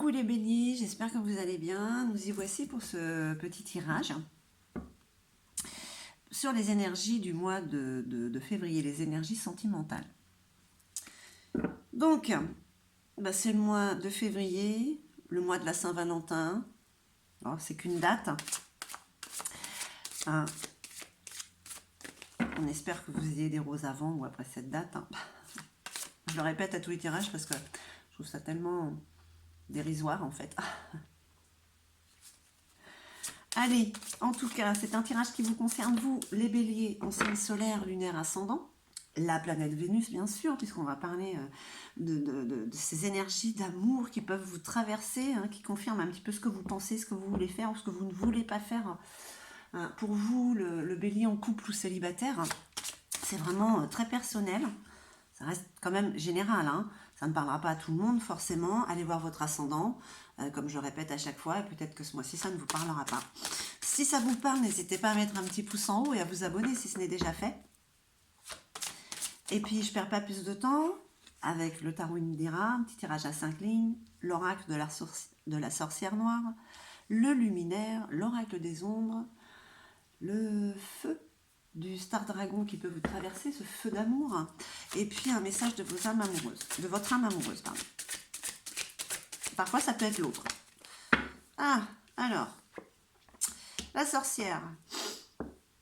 Coucou les béliers, j'espère que vous allez bien. Nous y voici pour ce petit tirage sur les énergies du mois de février, les énergies sentimentales. Donc, c'est le mois de février, le mois de la Saint-Valentin. Alors, c'est qu'une date. Hein. On espère que vous ayez des roses avant ou après cette date. Hein. Je le répète à tous les tirages parce que je trouve ça tellement dérisoire en fait. Allez, en tout cas, c'est un tirage qui vous concerne, vous, les béliers, en signe solaire, lunaire, ascendant, la planète Vénus, bien sûr, puisqu'on va parler de ces énergies d'amour qui peuvent vous traverser, hein, qui confirment un petit peu ce que vous pensez, ce que vous voulez faire ou ce que vous ne voulez pas faire. Pour vous, le bélier en couple ou célibataire, c'est vraiment très personnel. Ça reste quand même général, hein. Ça ne parlera pas à tout le monde forcément. Allez voir votre ascendant, comme je répète à chaque fois, et peut-être que ce mois-ci ça ne vous parlera pas. Si ça vous parle, n'hésitez pas à mettre un petit pouce en haut et à vous abonner si ce n'est déjà fait. Et puis je ne perds pas plus de temps avec le tarot Indira, un petit tirage à 5 lignes, l'oracle de la sorcière noire, le luminaire, l'oracle des ombres, le feu du Star Dragon qui peut vous traverser, ce feu d'amour, et puis un message de vos âmes amoureuses, de votre âme amoureuse, pardon. Parfois, ça peut être l'autre. Ah, alors, la sorcière.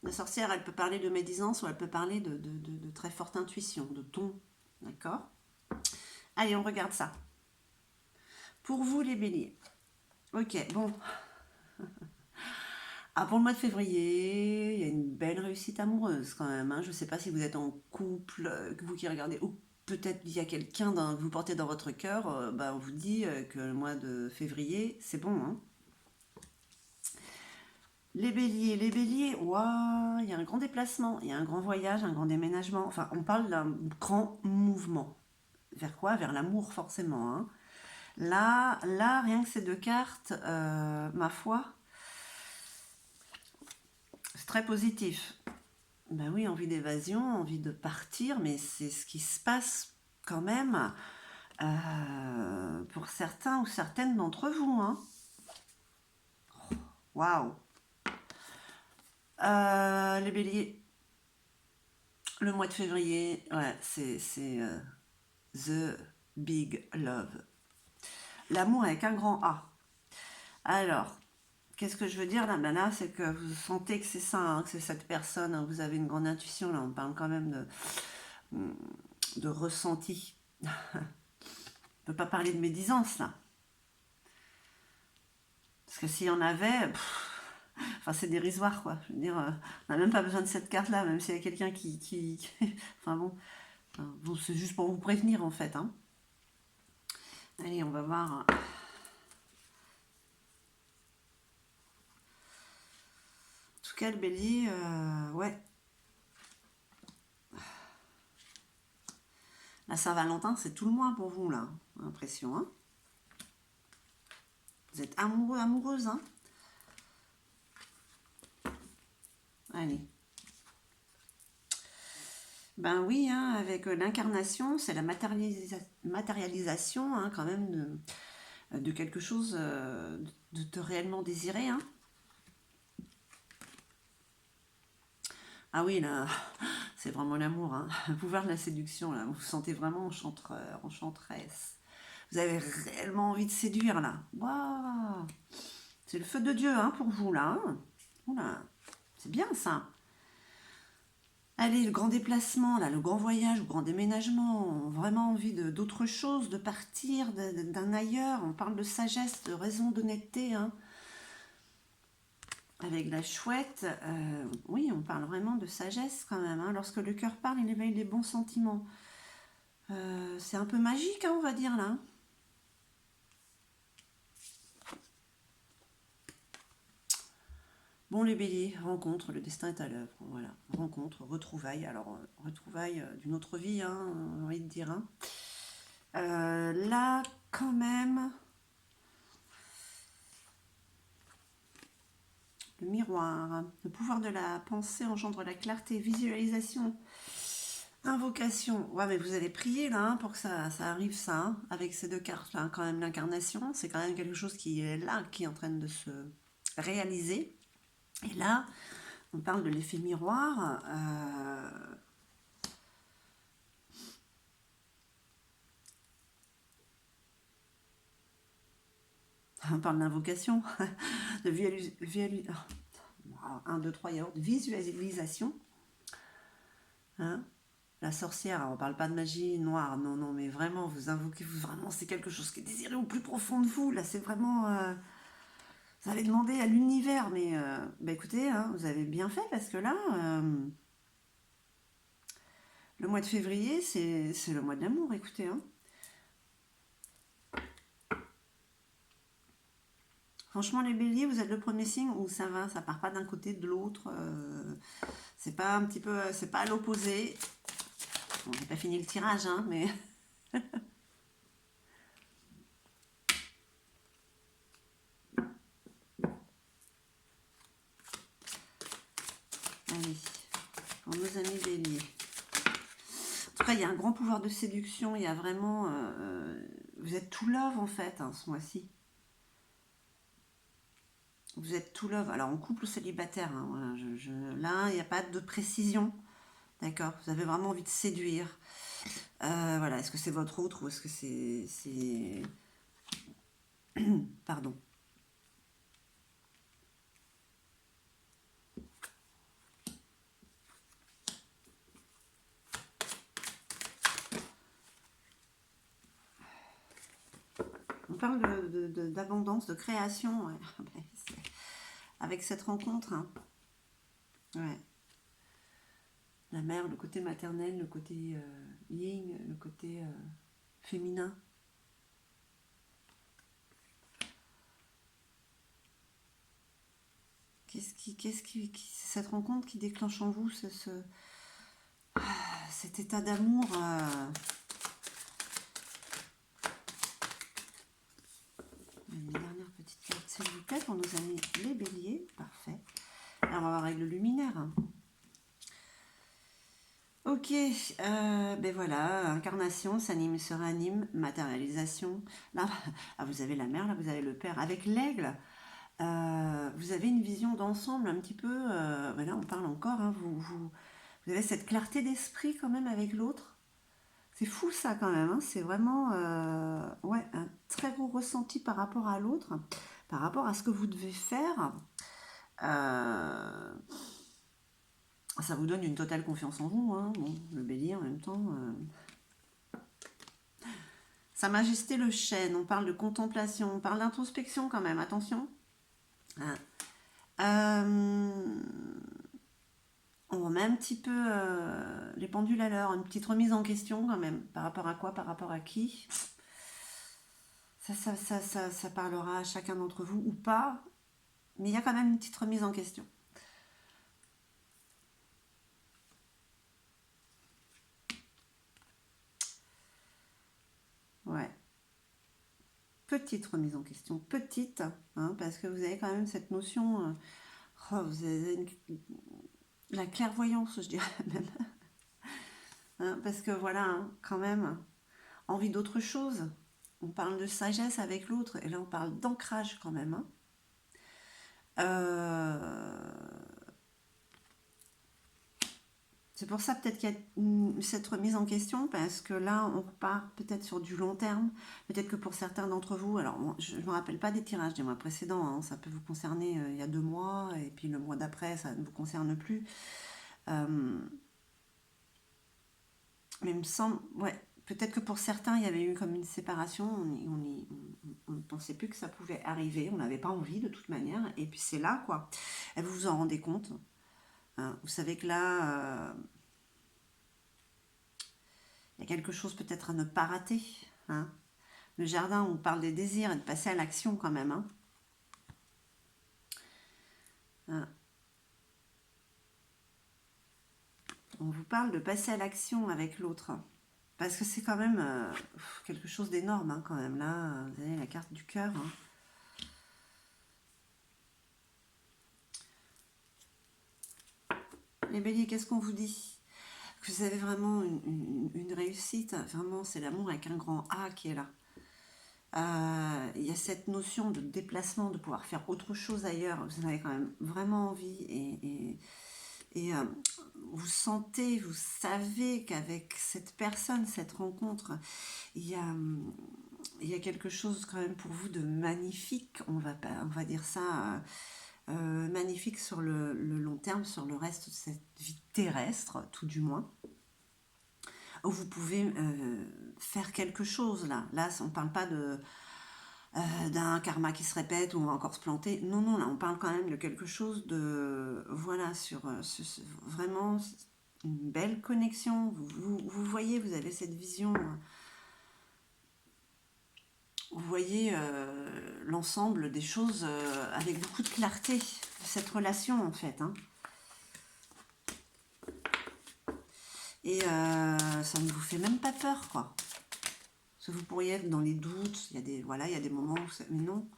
La sorcière, elle peut parler de médisance ou elle peut parler de très forte intuition, de ton, d'accord? Allez, on regarde ça. Pour vous, les béliers. Ok, bon. Pour le mois de février, il y a une belle réussite amoureuse quand même. Hein. Je ne sais pas si vous êtes en couple, vous qui regardez, ou peut-être il y a quelqu'un que vous portez dans votre cœur, on vous dit que le mois de février, c'est bon. Hein. Les béliers, waouh, il y a un grand déplacement, il y a un grand voyage, un grand déménagement. Enfin, on parle d'un grand mouvement. Vers quoi? Vers l'amour forcément. Hein. Là, rien que ces deux cartes, ma foi, c'est très positif. Ben oui, envie d'évasion, envie de partir, mais c'est ce qui se passe quand même pour certains ou certaines d'entre vous. Hein. Waouh! Les béliers, le mois de février, ouais, c'est The Big Love. L'amour avec un grand A. Alors, qu'est-ce que je veux dire là? Ben là, c'est que vous sentez que c'est ça, hein, que c'est cette personne, hein, vous avez une grande intuition, là, on parle quand même de ressenti. On ne peut pas parler de médisance, là. Parce que s'il y en avait, enfin c'est dérisoire, quoi. Je veux dire, on n'a même pas besoin de cette carte-là, même s'il y a quelqu'un qui... Enfin bon, c'est juste pour vous prévenir, en fait. Hein. Allez, on va voir... En tout cas, le bélier, ouais. La Saint-Valentin, c'est tout le mois pour vous, là. L'impression, hein. Vous êtes amoureux, amoureuse, hein. Allez. Ben oui, hein, avec l'incarnation, c'est la matérialisation, hein, quand même, de quelque chose de réellement désiré, hein. Ah oui, là, c'est vraiment l'amour, hein. Pouvoir de la séduction, là. Vous vous sentez vraiment enchantereur, enchanteresse. Vous avez réellement envie de séduire, là. Waouh! C'est le feu de Dieu, hein, pour vous, là. Hein. Oula, c'est bien, ça. Allez, le grand déplacement, là, le grand voyage, le grand déménagement, vraiment envie d'autre chose, de partir, d'un ailleurs. On parle de sagesse, de raison, d'honnêteté, hein. Avec la chouette, oui, on parle vraiment de sagesse quand même. Hein. Lorsque le cœur parle, il éveille les bons sentiments. C'est un peu magique, hein, on va dire, là. Bon, les béliers, rencontre, le destin est à l'œuvre. Voilà, rencontre, retrouvailles. Alors, retrouvailles d'une autre vie, hein, j'ai envie de dire. Hein. Là, quand même, le miroir, le pouvoir de la pensée engendre la clarté, visualisation. Invocation. Ouais, mais vous allez prier là pour que ça arrive, ça, hein, avec ces deux cartes là. Quand même, l'incarnation, c'est quand même quelque chose qui est là, qui est en train de se réaliser. Et là, on parle de l'effet miroir. On parle d'invocation, de 1, 2, 3, de visualisation. Hein, la sorcière, alors on parle pas de magie noire, non, non, mais vraiment, vous invoquez, vraiment, c'est quelque chose qui est désiré au plus profond de vous. Là, c'est vraiment. Vous allez demander à l'univers, mais bah écoutez, hein, vous avez bien fait parce que là, le mois de février, c'est le mois de l'amour, écoutez. Hein. Franchement, les béliers, vous êtes le premier signe où ça va, ça part pas d'un côté de l'autre. C'est pas un petit peu, c'est pas à l'opposé. On n'a pas fini le tirage, hein, mais. Allez, pour nos amis béliers. En tout cas, il y a un grand pouvoir de séduction. Il y a vraiment. Vous êtes tout love en fait, hein, ce mois-ci. Vous êtes tout love. Alors, en couple ou célibataire, hein, voilà, là, il n'y a pas de précision. D'accord. Vous avez vraiment envie de séduire. Voilà. Est-ce que c'est votre autre ou est-ce que c'est... Pardon. On parle d'abondance, de création. Ouais. Avec cette rencontre. Hein. Ouais. La mère, le côté maternel, le côté yin, le côté féminin. Cette rencontre qui déclenche en vous cet état d'amour Une dernière petite carte, s'il vous plaît, pour nos amis les béliers. Parfait. Là, on va voir avec le luminaire. Ok, ben voilà, incarnation, s'anime, se réanime, matérialisation. Là, vous avez la mère, là, vous avez le père. Avec l'aigle, vous avez une vision d'ensemble un petit peu. Ben là, on parle encore, hein, vous avez cette clarté d'esprit quand même avec l'autre. C'est fou ça quand même, hein, c'est vraiment ouais, un très gros ressenti par rapport à l'autre, par rapport à ce que vous devez faire. Euh, Ça vous donne une totale confiance en vous, hein. Bon, le bélier en même temps. Sa Majesté le chêne, on parle de contemplation, on parle d'introspection quand même, attention. Hein. On remet un petit peu les pendules à l'heure, une petite remise en question quand même. Par rapport à quoi, par rapport à qui. Ça parlera à chacun d'entre vous ou pas, mais il y a quand même une petite remise en question. Ouais. Petite remise en question, petite, hein, parce que vous avez quand même cette notion, vous avez la clairvoyance, je dirais même, hein, parce que voilà, hein, quand même, envie d'autre chose. On parle de sagesse avec l'autre, et là on parle d'ancrage quand même. Hein. C'est pour ça peut-être qu'il y a cette remise en question, parce que là, on repart peut-être sur du long terme. Peut-être que pour certains d'entre vous, alors je ne me rappelle pas des tirages des mois précédents, hein, ça peut vous concerner il y a 2 mois, et puis le mois d'après, ça ne vous concerne plus. Mais il me semble, ouais, peut-être que pour certains, il y avait eu comme une séparation, on ne pensait plus que ça pouvait arriver, on n'avait pas envie de toute manière, et puis c'est là, quoi. Et vous vous en rendez compte. Hein, vous savez que là... il y a quelque chose peut-être à ne pas rater. Hein. Le jardin, on parle des désirs et de passer à l'action quand même. Hein. Hein. On vous parle de passer à l'action avec l'autre. Parce que c'est quand même quelque chose d'énorme hein, quand même. Là, vous avez la carte du cœur. Hein. Les béliers, qu'est-ce qu'on vous dit? vous avez vraiment une réussite. Vraiment, c'est l'amour avec un grand A qui est là. Il y a cette notion de déplacement, de pouvoir faire autre chose ailleurs. Vous en avez quand même vraiment envie et vous sentez, vous savez qu'avec cette personne, cette rencontre, il y a, il y a quelque chose quand même pour vous de magnifique, on va dire ça, magnifique sur le long terme, sur le reste de cette vie terrestre, tout du moins, où vous pouvez faire quelque chose là. Là, on ne parle pas d'un karma qui se répète ou on va encore se planter. Non, non, là, on parle quand même de quelque chose de... Voilà, sur vraiment une belle connexion. Vous voyez, vous avez cette vision... Vous voyez l'ensemble des choses avec beaucoup de clarté de cette relation en fait. Hein. Et ça ne vous fait même pas peur quoi. Parce que vous pourriez être dans les doutes, il y a des, voilà, il y a des moments où ça, mais non,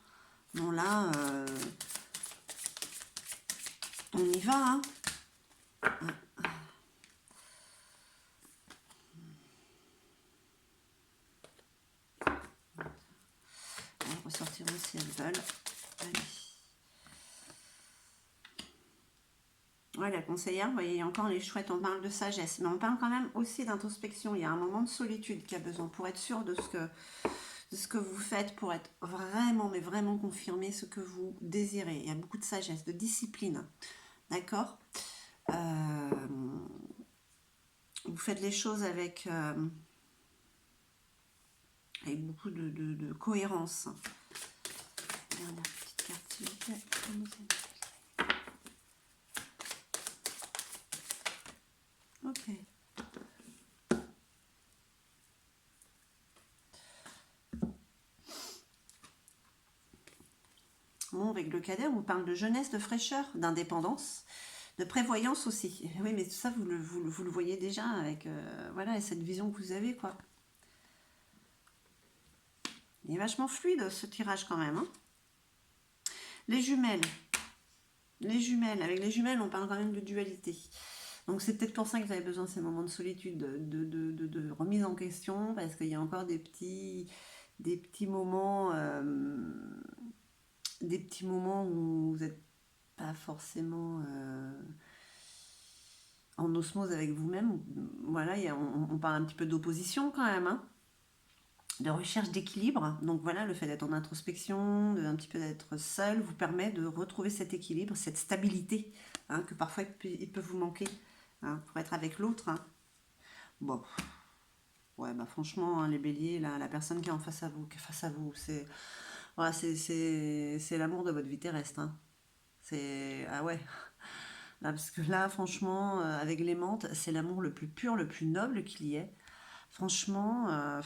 non là, on y va. Hein. Elles ressortiront si elles veulent. Allez. Ouais, la conseillère, vous voyez, encore les chouettes, on parle de sagesse, mais on parle quand même aussi d'introspection. Il y a un moment de solitude qui a besoin pour être sûr de ce que vous faites, pour être vraiment, mais vraiment confirmé ce que vous désirez. Il y a beaucoup de sagesse, de discipline. D'accord Vous faites les choses avec beaucoup de cohérence. Dernière petite carte, s'il vous plaît. Ok. Bon, avec le cadet, on vous parle de jeunesse, de fraîcheur, d'indépendance, de prévoyance aussi. Oui, mais tout ça, vous le voyez déjà avec voilà, cette vision que vous avez, quoi. Il est vachement fluide, ce tirage, quand même. Hein. Les jumelles. Les jumelles. Avec les jumelles, on parle quand même de dualité. Donc, c'est peut-être pour ça que vous avez besoin de ces moments de solitude, de remise en question, parce qu'il y a encore des petits moments... des petits moments où vous n'êtes pas forcément en osmose avec vous-même. Voilà, on parle un petit peu d'opposition quand même, hein, de recherche d'équilibre. Donc voilà, le fait d'être en introspection, un petit peu d'être seul, vous permet de retrouver cet équilibre, cette stabilité, hein, que parfois il peut vous manquer, hein, pour être avec l'autre. Hein. Bon, ouais, bah franchement, hein, les béliers, la personne qui est en face à vous, c'est voilà, c'est l'amour de votre vie terrestre. Hein. C'est... Ah ouais. Là, parce que là, franchement, avec les menthes, c'est l'amour le plus pur, le plus noble qu'il y ait. Franchement,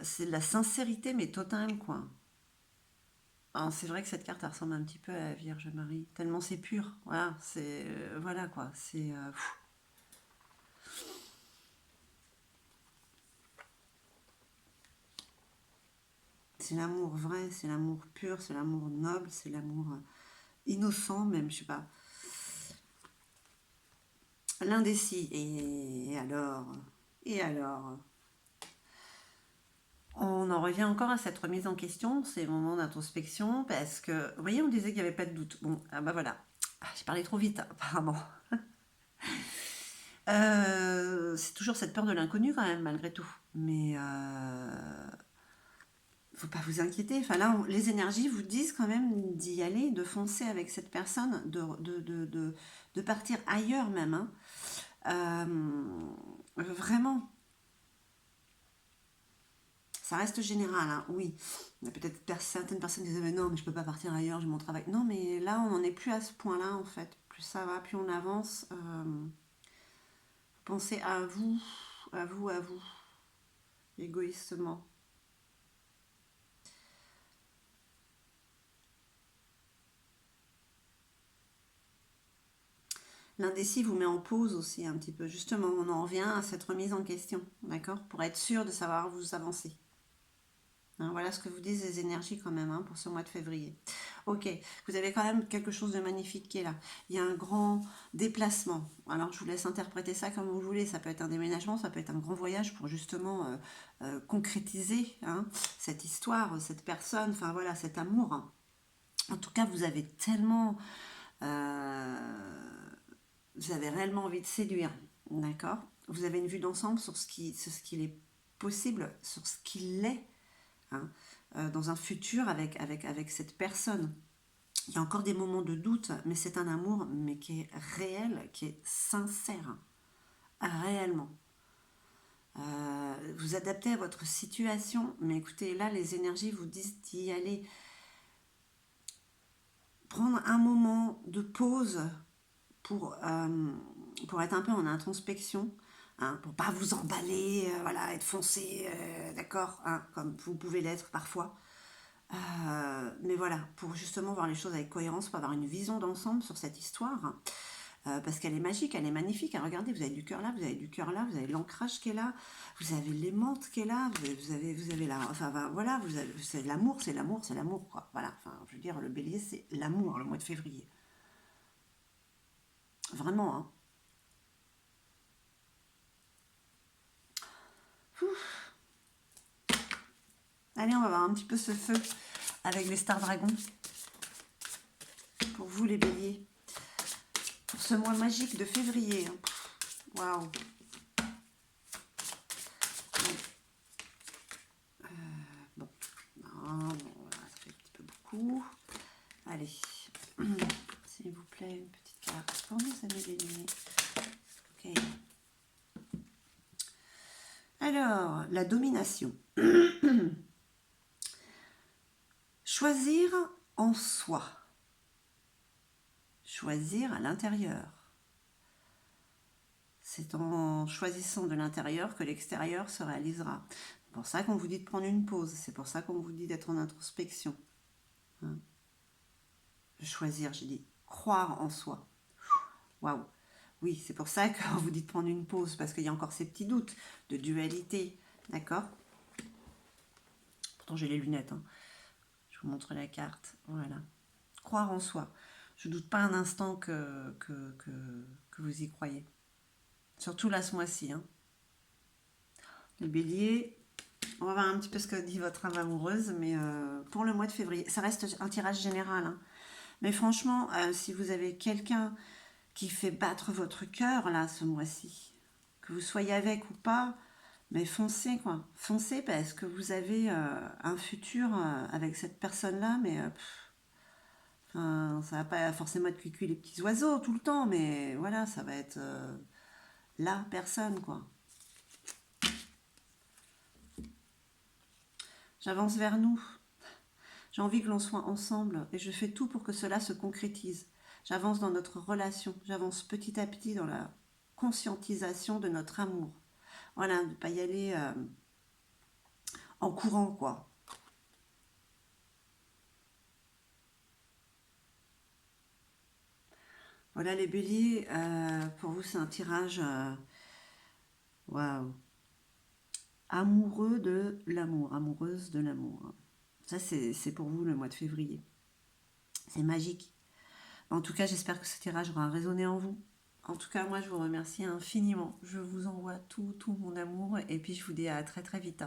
c'est de la sincérité, mais totale, quoi. Alors, c'est vrai que cette carte, elle ressemble un petit peu à la Vierge Marie. Tellement c'est pur. Voilà, c'est... voilà, quoi. C'est... c'est l'amour vrai, c'est l'amour pur, c'est l'amour noble, c'est l'amour innocent, même, je sais pas. L'indécis. Et alors on en revient encore à cette remise en question, ces moments d'introspection, parce que, vous voyez, on disait qu'il n'y avait pas de doute. Bon, ah bah voilà. Ah, j'ai parlé trop vite, apparemment. C'est toujours cette peur de l'inconnu, quand même, malgré tout. Mais faut pas vous inquiéter. Enfin, là, les énergies vous disent quand même d'y aller, de foncer avec cette personne, de partir ailleurs même. Hein. Vraiment, ça reste général, hein, oui. Il y a peut-être certaines personnes qui disent mais non, mais je peux pas partir ailleurs, j'ai mon travail. Non, mais là, on n'en est plus à ce point-là, en fait. Plus ça va, plus on avance. Pensez à vous, à vous, à vous, égoïstement. L'indécis vous met en pause aussi un petit peu. Justement, on en revient à cette remise en question, d'accord? Pour être sûr de savoir où vous avancez. Hein, voilà ce que vous disent les énergies quand même, hein, pour ce mois de février. Ok, vous avez quand même quelque chose de magnifique qui est là. Il y a un grand déplacement. Alors je vous laisse interpréter ça comme vous voulez. Ça peut être un déménagement, ça peut être un grand voyage pour justement concrétiser hein, cette histoire, cette personne, enfin voilà, cet amour. En tout cas, vous avez tellement... vous avez réellement envie de séduire, d'accord? Vous avez une vue d'ensemble sur ce qu'il est possible, sur ce qu'il est, hein, dans un futur avec cette personne. Il y a encore des moments de doute, mais c'est un amour mais qui est réel, qui est sincère, réellement. Vous adaptez à votre situation, mais écoutez, là, les énergies vous disent d'y aller. Prendre un moment de pause pour être un peu en introspection, hein, pour pas vous emballer, voilà, être foncé, d'accord, hein, comme vous pouvez l'être parfois. Mais voilà, pour justement voir les choses avec cohérence, pour avoir une vision d'ensemble sur cette histoire, hein, parce qu'elle est magique, elle est magnifique. Hein, regardez, vous avez du cœur là, vous avez du cœur là, vous avez l'ancrage qui est là, vous avez l'aimante qui est là, vous avez la, enfin voilà, c'est l'amour, c'est l'amour, c'est l'amour, quoi. Voilà, enfin, je veux dire, le bélier, c'est l'amour, le mois de février. Vraiment, hein. Allez, on va voir un petit peu ce feu avec les stars dragons. Pour vous, les béliers. Pour ce mois magique de février. Waouh. Bon. Non, bon, voilà, ça fait un petit peu beaucoup. Allez. S'il vous plaît, une petite carte pour nous amis. Ok. Alors, la domination. Choisir en soi. Choisir à l'intérieur. C'est en choisissant de l'intérieur que l'extérieur se réalisera. C'est pour ça qu'on vous dit de prendre une pause. C'est pour ça qu'on vous dit d'être en introspection. Hein. Choisir, j'ai dit croire en soi. Waouh. Oui, c'est pour ça qu'on vous dit de prendre une pause, parce qu'il y a encore ces petits doutes de dualité. D'accord? Pourtant, j'ai les lunettes. Hein. Je vous montre la carte. Voilà. Croire en soi. Je ne doute pas un instant que vous y croyez. Surtout là, ce mois-ci. Hein. Les béliers, on va voir un petit peu ce que dit votre âme amoureuse, mais pour le mois de février, ça reste un tirage général. Hein. Mais franchement, si vous avez quelqu'un qui fait battre votre cœur, là, ce mois-ci, que vous soyez avec ou pas, mais foncez, quoi. Foncez parce que vous avez un futur avec cette personne-là, mais enfin, ça va pas forcément être cuicui les petits oiseaux tout le temps, mais voilà, ça va être la personne, quoi. J'avance vers nous. J'ai envie que l'on soit ensemble et je fais tout pour que cela se concrétise. J'avance dans notre relation, j'avance petit à petit dans la conscientisation de notre amour. Voilà, de ne pas y aller en courant, quoi. Voilà les béliers, pour vous c'est un tirage waouh, amoureux de l'amour, amoureuse de l'amour. Ça c'est pour vous le mois de février. C'est magique. En tout cas, j'espère que ce tirage aura résonné en vous. En tout cas, moi, je vous remercie infiniment. Je vous envoie tout mon amour et puis je vous dis à très très vite.